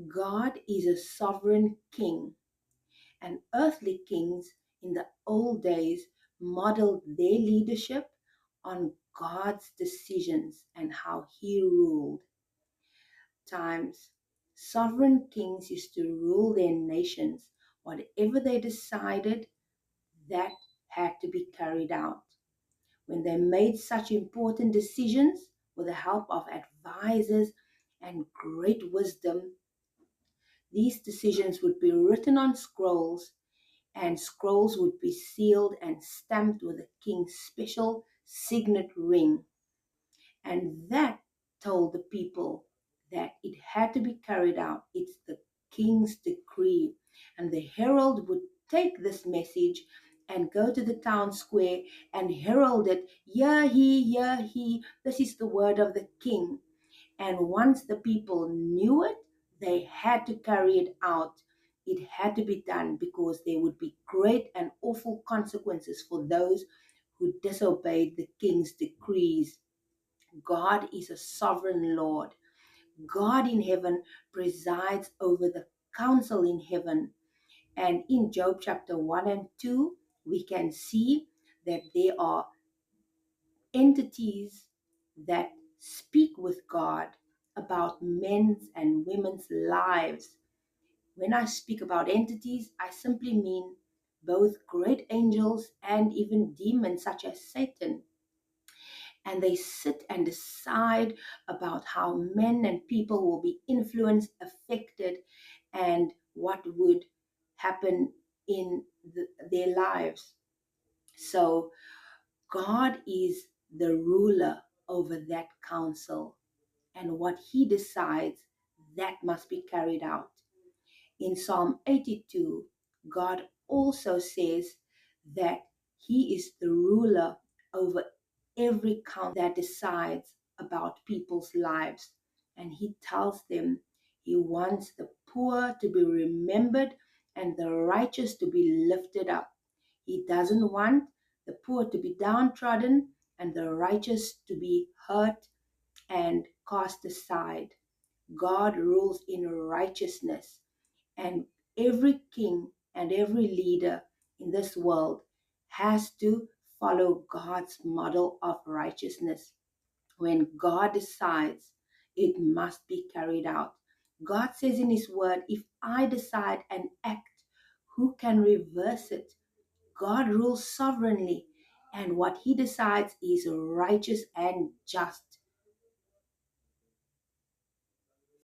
God is a sovereign king, and earthly kings in the old days modeled their leadership on God's decisions and how he ruled. Times, sovereign kings used to rule their nations. Whatever they decided, that had to be carried out. When they made such important decisions with the help of advisors and great wisdom, these decisions would be written on scrolls, and scrolls would be sealed and stamped with the king's special signet ring. And that told the people that it had to be carried out. It's the king's decree. And the herald would take this message and go to the town square and herald it. Hear he, this is the word of the king. And once the people knew it, they had to carry it out. It had to be done because there would be great and awful consequences for those who disobeyed the king's decrees. God is a sovereign Lord. God in heaven presides over the council in heaven. And in Job chapter 1 and 2, we can see that there are entities that speak with God about men's and women's lives. When I speak about entities, I simply mean both great angels and even demons such as Satan. And they sit and decide about how men and people will be influenced, affected, and what would happen in their lives. So God is the ruler over that council, and what he decides, that must be carried out. In Psalm 82, God also says that he is the ruler over every council that decides about people's lives. And he tells them he wants the poor to be remembered and the righteous to be lifted up. He doesn't want the poor to be downtrodden and the righteous to be hurt and cast aside. God rules in righteousness, and every king and every leader in this world has to follow God's model of righteousness. When God decides, it must be carried out. God says in his word, if I decide and act, who can reverse it? God rules sovereignly, and what he decides is righteous and just.